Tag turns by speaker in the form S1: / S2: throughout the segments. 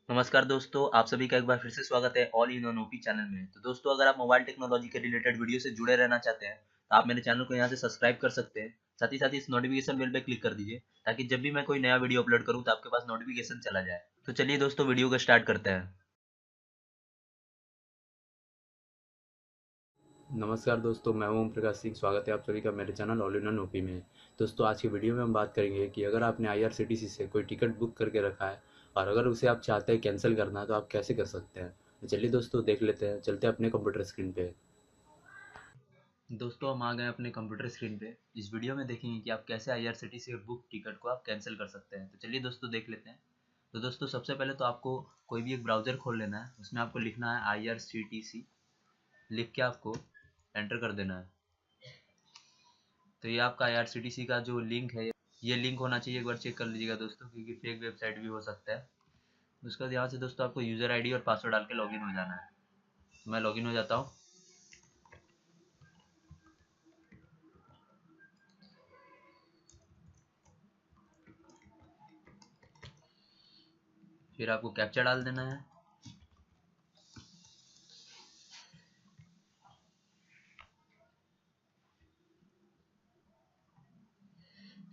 S1: नमस्कार दोस्तों, आप सभी का एक बार फिर से स्वागत है all in on OP channel में। तो दोस्तों, अगर आप मोबाइल टेक्नोलॉजी के रिलेटेड वीडियो से जुड़े रहना चाहते हैं तो आप मेरे चैनल को यहाँ से सब्सक्राइब कर सकते हैं। साथ ही इस नोटिफिकेशन बेल पे क्लिक कर दीजिए ताकि जब भी मैं कोई नया वीडियो अपलोड करूँ तो आपके पास नोटिफिकेशन चला जाए। तो चलिए दोस्तों, वीडियो को स्टार्ट करते हैं।
S2: नमस्कार दोस्तों, मैं ओम प्रकाश सिंह। स्वागत है आप सभी का मेरे channel all in one OP में। दोस्तों, आज की वीडियो में हम बात करेंगे कि अगर आपने आईआरसीटीसी से कोई टिकट बुक करके रखा है और अगर उसे आप चाहते हैं कैंसिल करना, तो आप कैसे कर सकते हैं। तो चलिए दोस्तों, देख लेते हैं। चलते हैं अपने कंप्यूटर स्क्रीन पे।
S1: दोस्तों, हम आ गए अपने कंप्यूटर स्क्रीन पे। इस वीडियो में देखेंगे कि आप कैसे आईआरसीटीसी के बुक टिकट को आप कैंसिल कर सकते हैं। तो चलिए दोस्तों, देख लेते हैं। तो दोस्तों, सबसे पहले तो आपको कोई भी एक ब्राउज़र खोल लेना है। उसमें आपको लिखना है IRCTC, लिख के आपको एंटर कर देना है। तो ये आपका IRCTC का जो लिंक है, ये लिंक होना चाहिए। एक बार चेक कर लीजिएगा दोस्तों, क्योंकि फेक वेबसाइट भी हो सकता है। उसके बाद यहाँ से दोस्तों आपको यूज़र आईडी और पासवर्ड डाल के लॉगिन हो जाना है। तो मैं लॉगिन हो जाता हूँ। फिर आपको कैप्चा डाल देना है।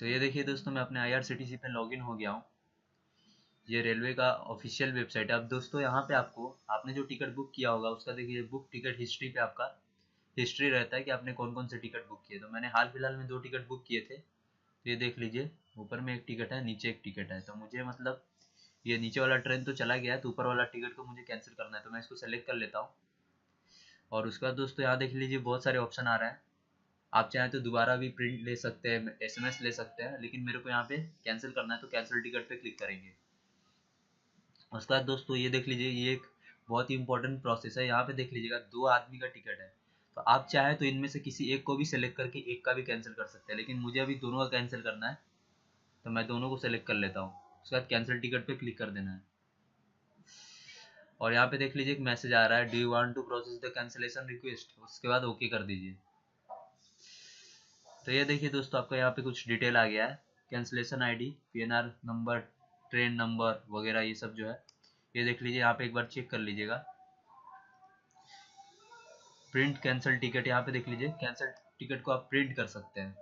S1: तो ये देखिए दोस्तों, मैं अपने IRCTC पे लॉगिन हो गया हूँ। ये रेलवे का ऑफिशियल वेबसाइट है। अब दोस्तों, यहाँ पे आपको आपने जो टिकट बुक किया होगा उसका देखिए, बुक टिकट हिस्ट्री पे आपका हिस्ट्री रहता है कि आपने कौन कौन से टिकट बुक किए। तो मैंने हाल फिलहाल में 2 टिकट बुक किए थे। तो ये देख लीजिए, ऊपर में एक टिकट है, नीचे एक टिकट है। तो मुझे मतलब ये नीचे वाला ट्रेन तो चला गया है, तो ऊपर वाला टिकट को मुझे कैंसिल करना है। तो मैं इसको सेलेक्ट कर लेता हूँ। और उसके बाद दोस्तों, यहाँ देख लीजिए, बहुत सारे ऑप्शन आ रहा है। आप चाहें तो दोबारा भी प्रिंट ले सकते हैं, SMS ले सकते हैं, लेकिन मेरे को यहाँ पे कैंसिल करना है तो कैंसिल टिकट पे क्लिक करेंगे। उसके बाद दोस्तों, ये देख लीजिए, ये एक बहुत ही इंपॉर्टेंट प्रोसेस है। यहाँ पे देख लीजिएगा, 2 आदमी का टिकट है। तो आप चाहे तो इनमें से किसी एक को भी सेलेक्ट करके एक का भी कैंसिल कर सकते हैं, लेकिन मुझे अभी दोनों का कैंसिल करना है। तो मैं दोनों को सेलेक्ट कर लेता हूँ। उसके बाद कैंसिल टिकट पे क्लिक कर देना है। और यहाँ पे देख लीजिए, एक मैसेज आ रहा है, do you want to process the cancellation request. उसके बाद ओके कर दीजिए। तो ये देखिए दोस्तों, आपका यहाँ पे कुछ डिटेल आ गया है। Cancellation ID, PNR number, train number वगैरह, ये सब जो है, ये देख लीजिए। यहाँ पे एक बार चेक कर लीजिएगा। प्रिंट कैंसिल टिकट, यहाँ पे देख लीजिए, कैंसिल टिकट को आप प्रिंट कर सकते हैं,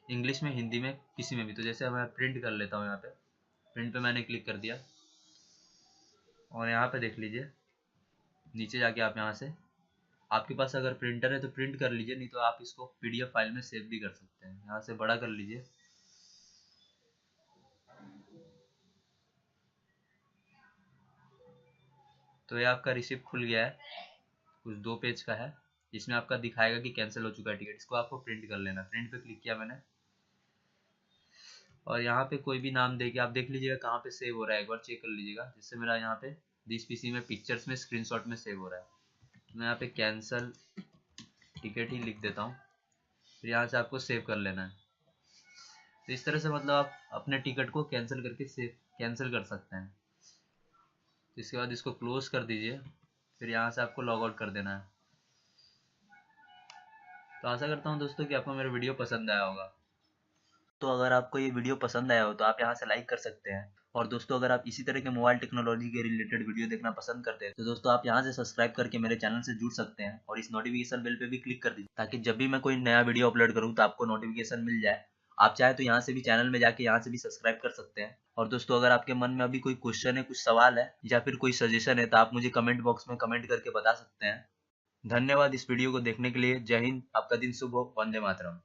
S1: इंग्लिश में, हिंदी में, किसी में भी। तो जैसे मैं प्रिंट कर लेता हूँ। यहाँ पे प्रिंट पे मैंने क्लिक कर दिया। और यहाँ पे देख लीजिए, नीचे जाके आप यहाँ से, आपके पास अगर प्रिंटर है तो प्रिंट कर लीजिए, नहीं तो आप इसको PDF फाइल में सेव भी कर सकते हैं। यहाँ से बड़ा कर लीजिए। तो ये आपका रिसिप्ट खुल गया है, कुछ 2 पेज का है। इसमें आपका दिखाएगा कि कैंसिल हो चुका है टिकट। इसको आपको प्रिंट कर लेना। प्रिंट पे क्लिक किया मैंने। और यहाँ पे कोई भी नाम दे के आप देख लीजिएगा कहाँ पे सेव हो रहा है, एक बार चेक कर लीजिएगा। जिससे मेरा यहाँ पे दिस PC में पिक्चर्स में स्क्रीनशॉट में सेव हो रहा है। तो मैं यहाँ पे कैंसल टिकट ही लिख देता हूँ। फिर यहाँ से आपको सेव कर लेना है। तो इस तरह से मतलब आप अपने टिकट को कैंसिल करके सेव कैंसिल कर सकते हैं। तो इसके बाद इसको क्लोज कर दीजिए। फिर यहाँ से आपको लॉग आउट कर देना है। तो आशा करता हूँ दोस्तों कि आपको मेरा वीडियो पसंद आया होगा। तो अगर आपको ये वीडियो पसंद आया हो तो आप यहाँ से लाइक कर सकते हैं। और दोस्तों, अगर आप इसी तरह के मोबाइल टेक्नोलॉजी के रिलेटेड वीडियो देखना पसंद करते हैं तो दोस्तों, आप यहाँ से सब्सक्राइब करके मेरे चैनल से जुड़ सकते हैं और इस नोटिफिकेशन बेल पे भी क्लिक कर दीजिए ताकि जब भी मैं कोई नया वीडियो अपलोड करूँ तो आपको नोटिफिकेशन मिल जाए। आप चाहे तो यहाँ से भी चैनल में जाके यहाँ से भी सब्सक्राइब कर सकते हैं। और दोस्तों, अगर आपके मन में अभी कोई क्वेश्चन है, कुछ सवाल है या फिर कोई सजेशन है तो आप मुझे कमेंट बॉक्स में कमेंट करके बता सकते हैं। धन्यवाद इस वीडियो को देखने के लिए। जय हिंद, आपका दिन शुभ हो। वंदे मातरम।